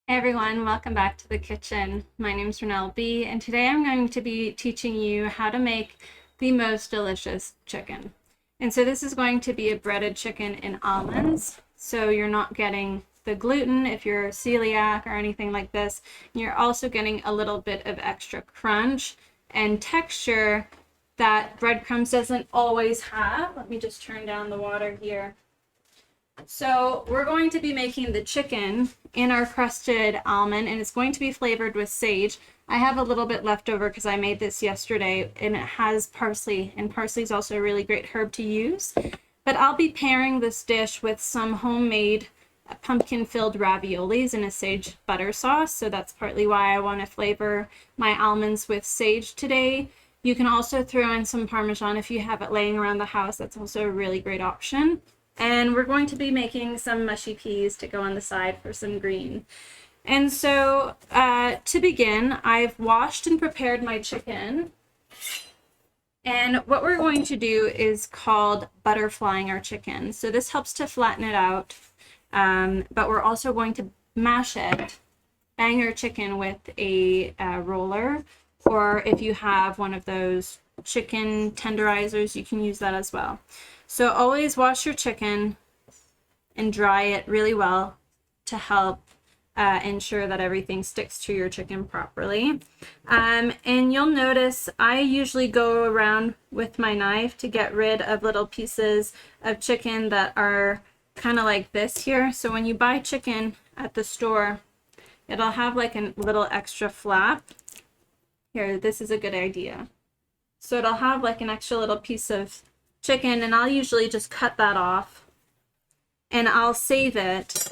Hey everyone, welcome back to the kitchen. My name is Renelle B, and today I'm going to be teaching you how to make the most delicious chicken. And so this is going to be a breaded chicken in almonds, so you're not getting the gluten if you're celiac or anything like this. You're also getting a little bit of extra crunch and texture that breadcrumbs doesn't always have. Let me just turn down the water here. So we're going to be making the chicken in our crusted almond, and it's going to be flavored with sage. I have a little bit left over because I made this yesterday, and it has parsley, and parsley is also a really great herb to use. But I'll be pairing this dish with some homemade pumpkin-filled raviolis in a sage butter sauce, so that's partly why I want to flavor my almonds with sage today. You can also throw in some Parmesan if you have it laying around the house. That's also a really great option. And we're going to be making some mushy peas to go on the side for some green. And so to begin, I've washed and prepared my chicken. And what we're going to do is called butterflying our chicken. So this helps to flatten it out, but we're also going to mash it, bang your chicken with a roller, or if you have one of those chicken tenderizers, you can use that as well. So always wash your chicken and dry it really well to help ensure that everything sticks to your chicken properly. And you'll notice I usually go around with my knife to get rid of little pieces of chicken that are kind of like this here. So when you buy chicken at the store, it'll have like a little extra flap. Here, this is a good idea. So it'll have like an extra little piece of chicken, and I'll usually just cut that off and I'll save it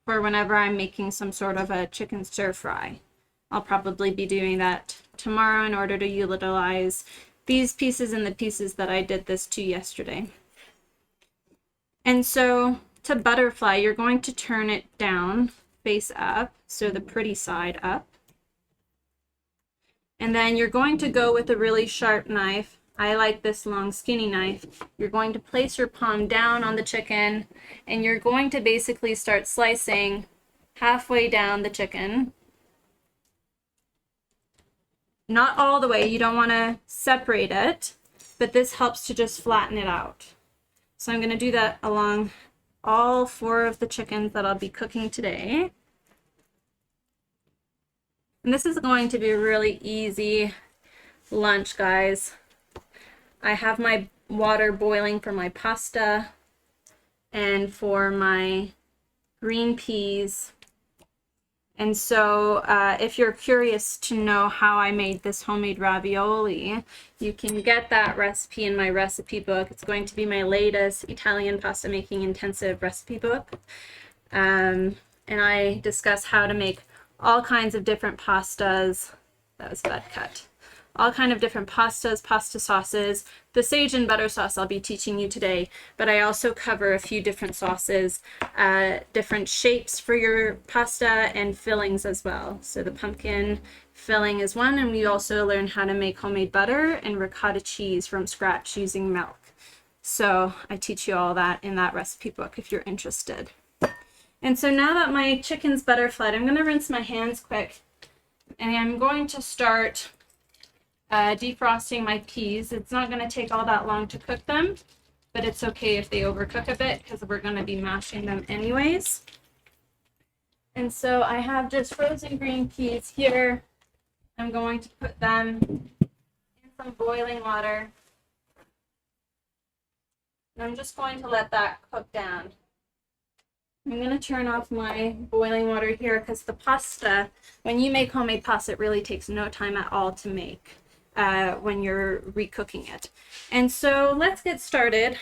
for whenever I'm making some sort of a chicken stir fry. I'll probably be doing that tomorrow in order to utilize these pieces and the pieces that I did this to yesterday. And so to butterfly, you're going to turn it down, face up, so the pretty side up. And then you're going to go with a really sharp knife. I like this long skinny knife. You're going to place your palm down on the chicken, and you're going to basically start slicing halfway down the chicken. Not all the way, you don't want to separate it, but this helps to just flatten it out. So I'm going to do that along all 4 of the chickens that I'll be cooking today. And this is going to be a really easy lunch, guys. I have my water boiling for my pasta and for my green peas. And so if you're curious to know how I made this homemade ravioli, you can get that recipe in my recipe book. It's going to be my latest Italian pasta making intensive recipe book. And I discuss how to make all kinds of different pastas. That was a bad cut. All kind of different pastas, pasta sauces. The sage and butter sauce I'll be teaching you today, but I also cover a few different sauces, different shapes for your pasta and fillings as well. So the pumpkin filling is one, and we also learn how to make homemade butter and ricotta cheese from scratch using milk. So I teach you all that in that recipe book if you're interested. And so now that my chicken's butterflied, I'm going to rinse my hands quick, and I'm going to start defrosting my peas. It's not going to take all that long to cook them, but it's okay if they overcook a bit because we're going to be mashing them anyways. And so I have just frozen green peas here. I'm going to put them in some boiling water. And I'm just going to let that cook down. I'm going to turn off my boiling water here because the pasta, when you make homemade pasta, it really takes no time at all to make when you're recooking it. And so let's get started.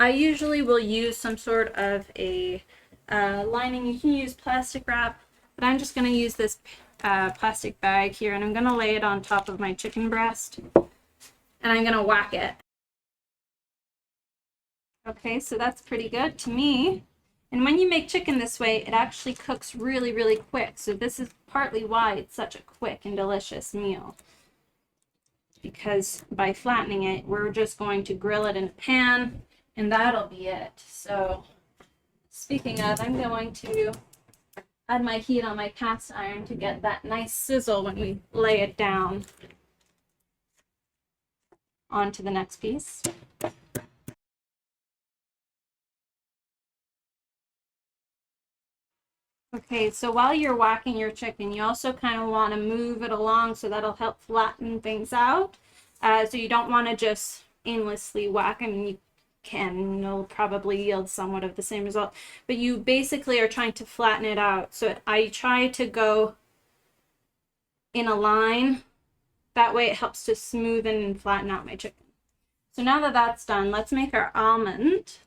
I usually will use some sort of a lining. You can use plastic wrap, but I'm just going to use this plastic bag here, and I'm going to lay it on top of my chicken breast, and I'm going to whack it. Okay, so that's pretty good to me. And when you make chicken this way, it actually cooks really, really quick. So this is partly why it's such a quick and delicious meal. Because by flattening it, we're just going to grill it in a pan, and that'll be it. So speaking of, I'm going to add my heat on my cast iron to get that nice sizzle when we lay it down onto the next piece. Okay, so while you're whacking your chicken, you also kind of want to move it along so that'll help flatten things out. So you don't want to just aimlessly whack. I mean, you can, it'll probably yield somewhat of the same result, but you basically are trying to flatten it out. So I try to go in a line. That way it helps to smoothen and flatten out my chicken. So now that that's done, let's make our almond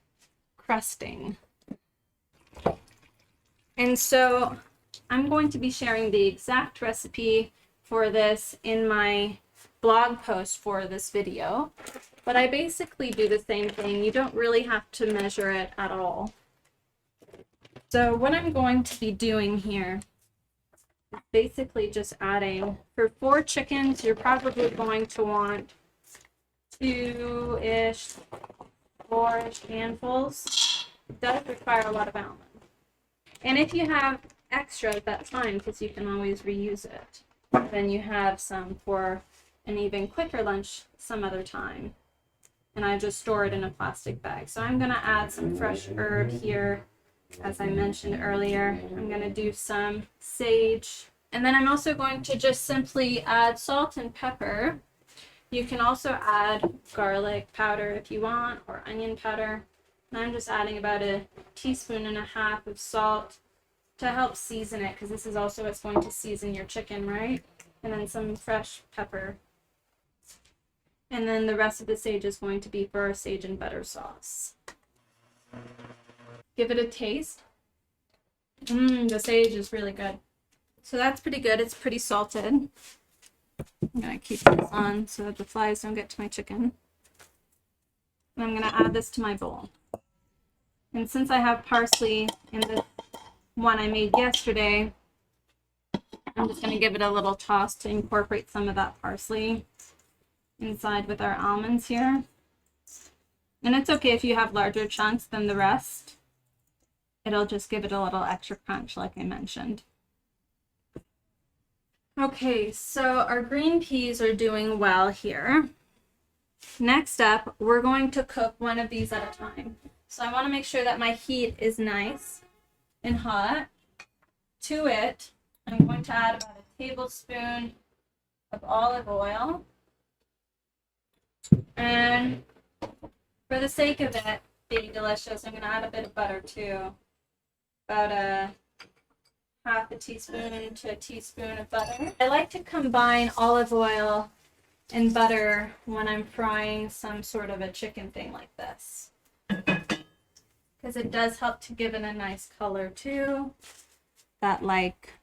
crusting. And so I'm going to be sharing the exact recipe for this in my blog post for this video, but I basically do the same thing. You don't really have to measure it at all. So what I'm going to be doing here is basically just adding, for 4 chickens, you're probably going to want 2-ish, 4-ish handfuls. It does require a lot of almond. And if you have extra, that's fine, because you can always reuse it. Then you have some for an even quicker lunch some other time. And I just store it in a plastic bag. So I'm going to add some fresh herb here. As I mentioned earlier, I'm going to do some sage. And then I'm also going to just simply add salt and pepper. You can also add garlic powder if you want, or onion powder. And I'm just adding about 1.5 teaspoons of salt to help season it, because this is also what's going to season your chicken, right? And then some fresh pepper. And then the rest of the sage is going to be for our sage and butter sauce. Give it a taste. The sage is really good. So that's pretty good. It's pretty salted. I'm going to keep this on so that the flies don't get to my chicken. And I'm going to add this to my bowl. And since I have parsley in the one I made yesterday, I'm just going to give it a little toss to incorporate some of that parsley inside with our almonds here. And it's okay if you have larger chunks than the rest. It'll just give it a little extra crunch, like I mentioned. Okay, so our green peas are doing well here. Next up, we're going to cook one of these at a time. So I want to make sure that my heat is nice and hot. To it, I'm going to add about 1 tablespoon of olive oil. And for the sake of it being delicious, I'm going to add a bit of butter too. About 1/2 teaspoon to 1 teaspoon of butter. I like to combine olive oil and butter when I'm frying some sort of a chicken thing like this, because it does help to give it a nice color too, that like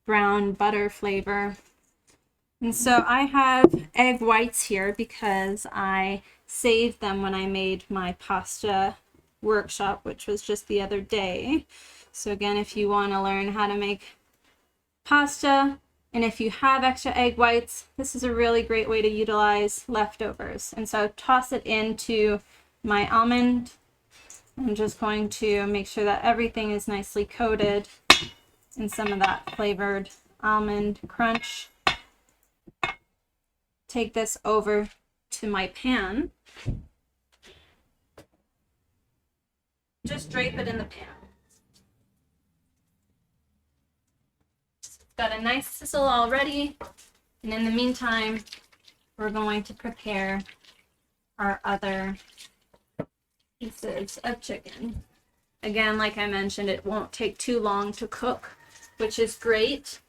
brown butter flavor. And so I have egg whites here because I saved them when I made my pasta workshop, which was just the other day. So again, if you want to learn how to make pasta, and if you have extra egg whites, this is a really great way to utilize leftovers. And so toss it into my almond. I'm just going to make sure that everything is nicely coated in some of that flavored almond crunch. Take this over to my pan. Just drape it in the pan. Got a nice sizzle already, and in the meantime, we're going to prepare our other pieces of chicken. Again, like I mentioned, it won't take too long to cook, which is great.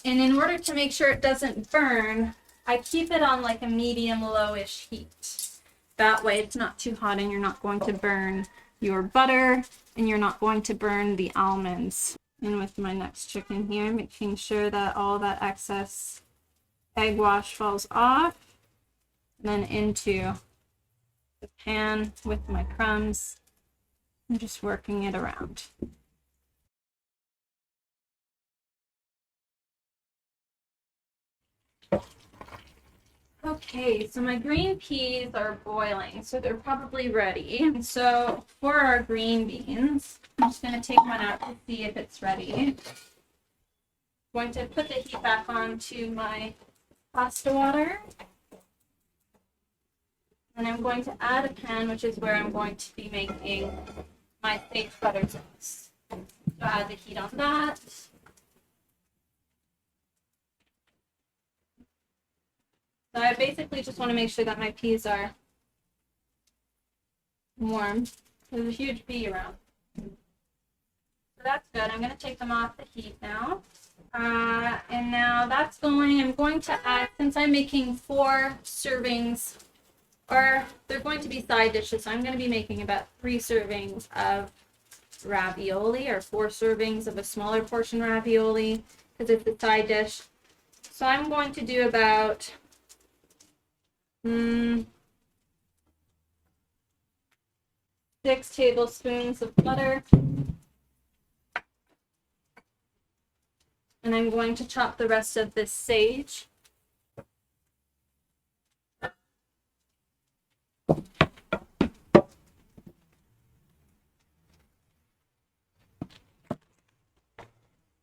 And in order to make sure it doesn't burn, I keep it on like a medium lowish heat. That way it's not too hot and you're not going to burn your butter and you're not going to burn the almonds. And with my next chicken here, making sure that all that excess egg wash falls off, and then into the pan with my crumbs. I'm just working it around. Okay, Okay, so my green peas are boiling, so they're probably ready. And so for our green beans, I'm just going to take one out to see if it's ready. I'm going to put the heat back on to my pasta water. And I'm going to add a pan, which is where I'm going to be making my sage butter toast. So add the heat on that. So I basically just want to make sure that my peas are warm. There's a huge bee around. So that's good. I'm going to take them off the heat now. And now that's going, I'm going to add, since I'm making 4 servings, or they're going to be side dishes, so I'm going to be making about 3 servings of ravioli, or 4 servings of a smaller portion ravioli, because it's a side dish. So I'm going to do about 6 tablespoons of butter. And I'm going to chop the rest of this sage.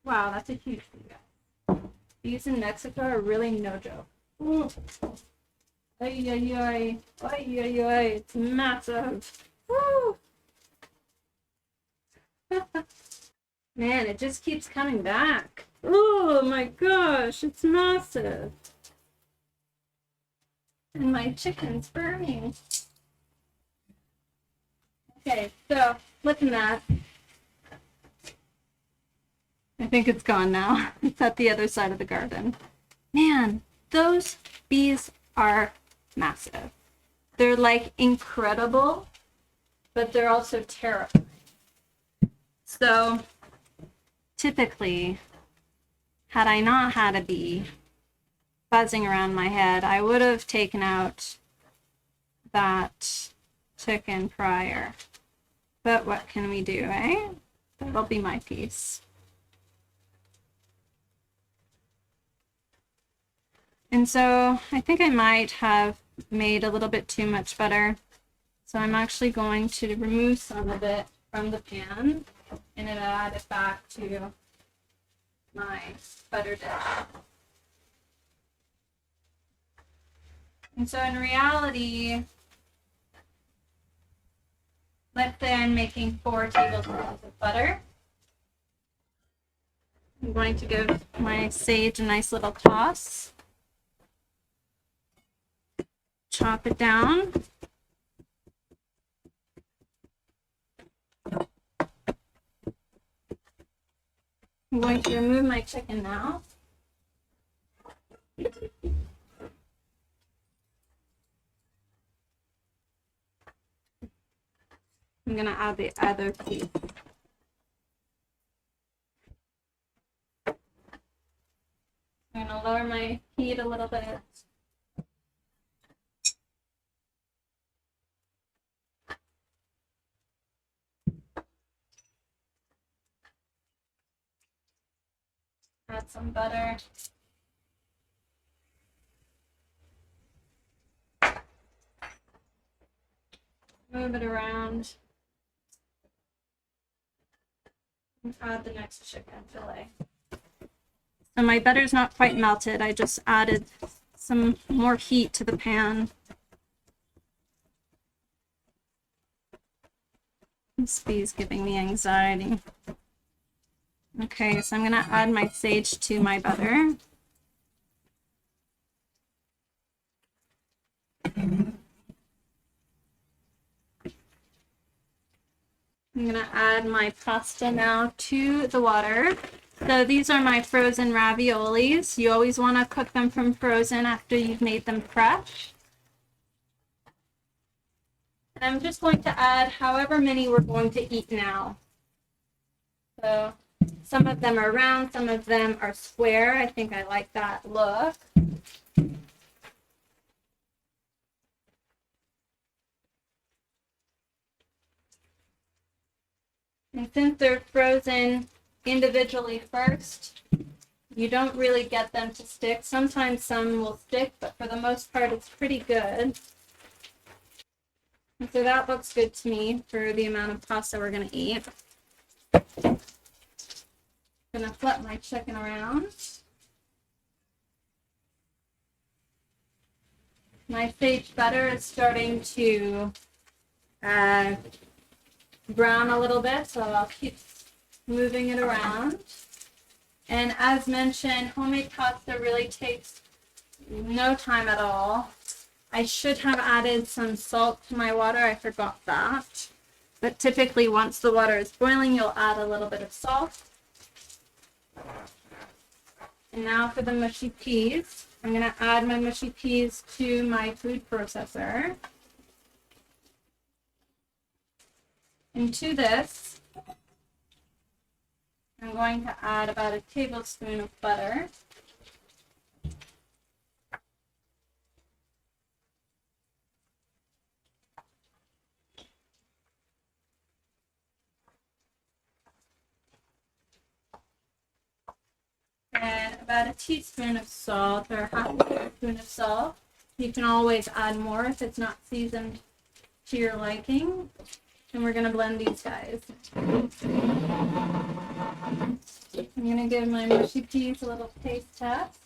Wow, that's a huge thing. These in Mexico are really no joke. Ooh. Ay, ay, ay. Ay, ay, ay. It's massive. Woo! Man, it just keeps coming back. Oh my gosh, it's massive. And my chicken's burning. Okay, so look at that. I think it's gone now. It's at the other side of the garden. Man, those bees are massive. They're like incredible, but they're also terrifying. So typically, had I not had a bee buzzing around my head, I would have taken out that chicken prior. But what can we do, eh? That'll be my piece. And so I think I might have made a little bit too much butter. So I'm actually going to remove some of it from the pan and then add it back to my butter dish. And so in reality, let's say I'm making 4 tablespoons of butter. I'm going to give my sage a nice little toss. Chop it down. I'm going to remove my chicken now. I'm going to add the other piece. I'm going to lower my heat a little bit. Add some butter. Move it around. And add the next chicken fillet. So my butter's not quite melted. I just added some more heat to the pan. This bee's giving me anxiety. Okay, so I'm gonna add my sage to my butter. I'm gonna add my pasta now to the water. So these are my frozen raviolis. You always want to cook them from frozen after you've made them fresh. And I'm just going to add however many we're going to eat now. So some of them are round, some of them are square. I think I like that look. And since they're frozen individually first, You don't really get them to stick. Sometimes some will stick, but for the most part, it's pretty good. And so that looks good to me for the amount of pasta we're going to eat. I'm going to flip my chicken around. My sage butter is starting to brown a little bit, so I'll keep moving it around. And as mentioned, homemade pasta really takes no time at all. I should have added some salt to my water. I forgot that. But typically once the water is boiling, you'll add a little bit of salt. And now for the mushy peas. I'm going to add my mushy peas to my food processor. And to this, I'm going to add about a tablespoon of butter. And about a teaspoon of salt, or half a teaspoon of salt. You can always add more if it's not seasoned to your liking. And we're going to blend these guys. I'm going to give my mushy peas a little taste test.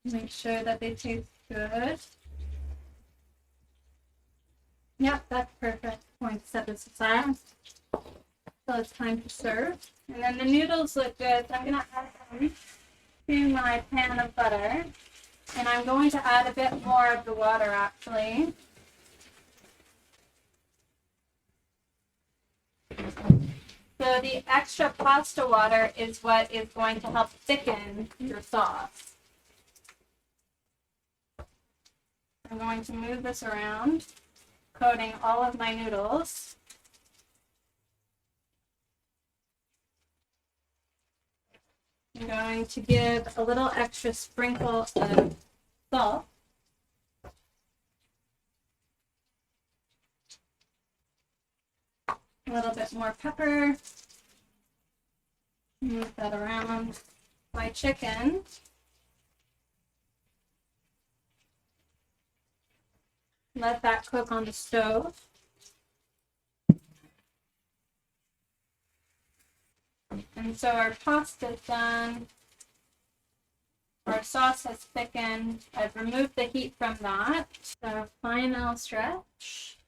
Make sure that they taste good. Yep, that's perfect. I'm going to set this aside. So it's time to serve. And then the noodles look good. So I'm going to add them to my pan of butter. And I'm going to add a bit more of the water actually. So the extra pasta water is what is going to help thicken your sauce. I'm going to move this around, coating all of my noodles. I'm going to give a little extra sprinkle of salt. A little bit more pepper. Move that around. My chicken. Let that cook on the stove. And so our pasta's done. Our sauce has thickened. I've removed the heat from that. So final stretch.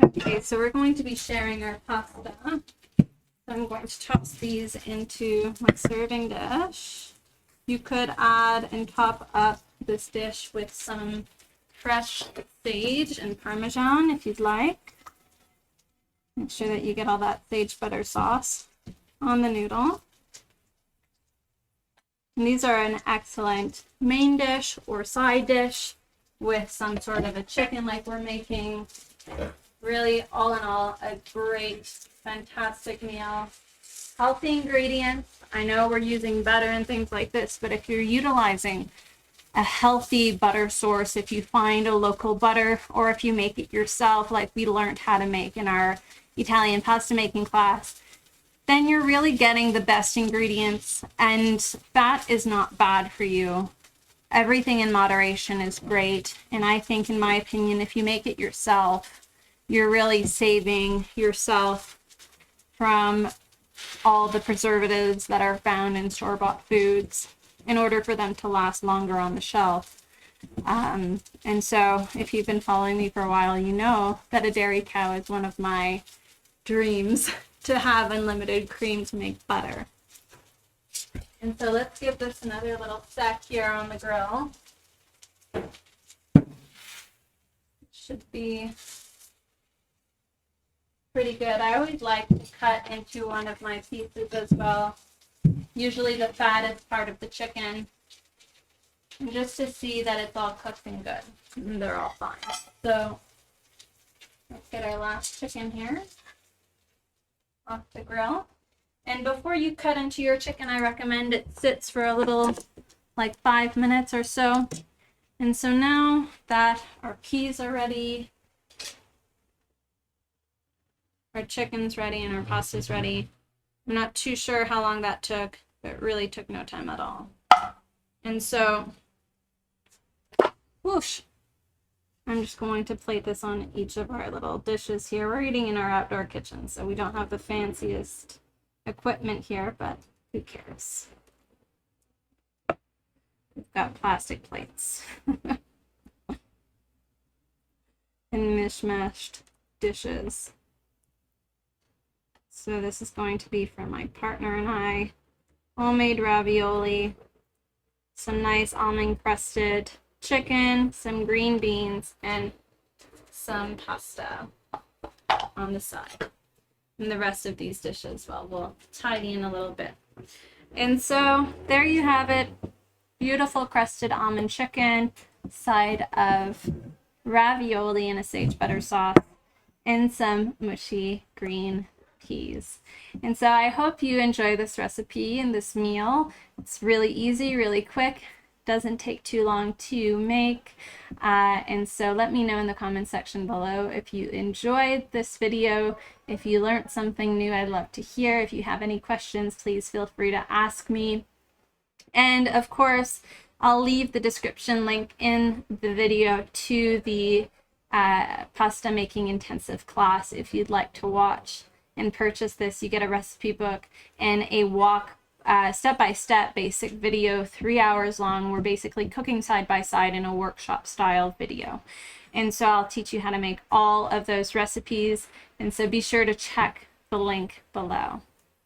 Okay, so we're going to be sharing our pasta. So I'm going to toss these into my serving dish. You could add and top up this dish with some fresh sage and Parmesan if you'd like. Make sure that you get all that sage butter sauce on the noodle. And these are an excellent main dish or side dish with some sort of a chicken like we're making. Really, all in all, a great, fantastic meal. Healthy ingredients. I know we're using butter and things like this, but if you're utilizing a healthy butter source, if you find a local butter, or if you make it yourself, like we learned how to make in our Italian pasta making class, then you're really getting the best ingredients, and fat is not bad for you. Everything in moderation is great. And I think, in my opinion, if you make it yourself, you're really saving yourself from all the preservatives that are found in store-bought foods in order for them to last longer on the shelf. And so if you've been following me for a while, you know that a dairy cow is one of my dreams, to have unlimited cream to make butter. And so let's give this another little sec here on the grill. It should be pretty good. I always like to cut into one of my pieces as well. Usually the fat is part of the chicken. And just to see that it's all cooked and good. And they're all fine. So let's get our last chicken here off the grill. And before you cut into your chicken, I recommend it sits for a little, like 5 minutes or so. And so now that our peas are ready, our chicken's ready, and our pasta's ready. I'm not too sure how long that took, It really took no time at all. And so, whoosh, I'm just going to plate this on each of our little dishes here. We're eating in our outdoor kitchen, so we don't have the fanciest equipment here, but who cares? We've got plastic plates and mishmashed dishes. So this is going to be for my partner and I. Homemade ravioli, some nice almond crusted chicken, some green beans, and some pasta on the side. And the rest of these dishes, well, we'll tidy in a little bit. And so there you have it. Beautiful crusted almond chicken, side of ravioli in a sage butter sauce, and some mushy green peas. And so I hope you enjoy this recipe and this meal. It's really easy, really quick, doesn't take too long to make. And so let me know in the comment section below if you enjoyed this video, if you learned something new. I'd love to hear. If you have any questions, please feel free to ask me. And of course, I'll leave the description link in the video to the pasta making intensive class if you'd like to watch and purchase this. You get a recipe book and a walk step-by-step basic video, 3 hours long. We're basically cooking side by side in a workshop style video. And so I'll teach you how to make all of those recipes. And so be sure to check the link below.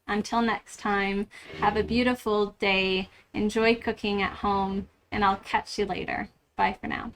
Until next time, have a beautiful day, enjoy cooking at home, and I'll catch you later. Bye for now.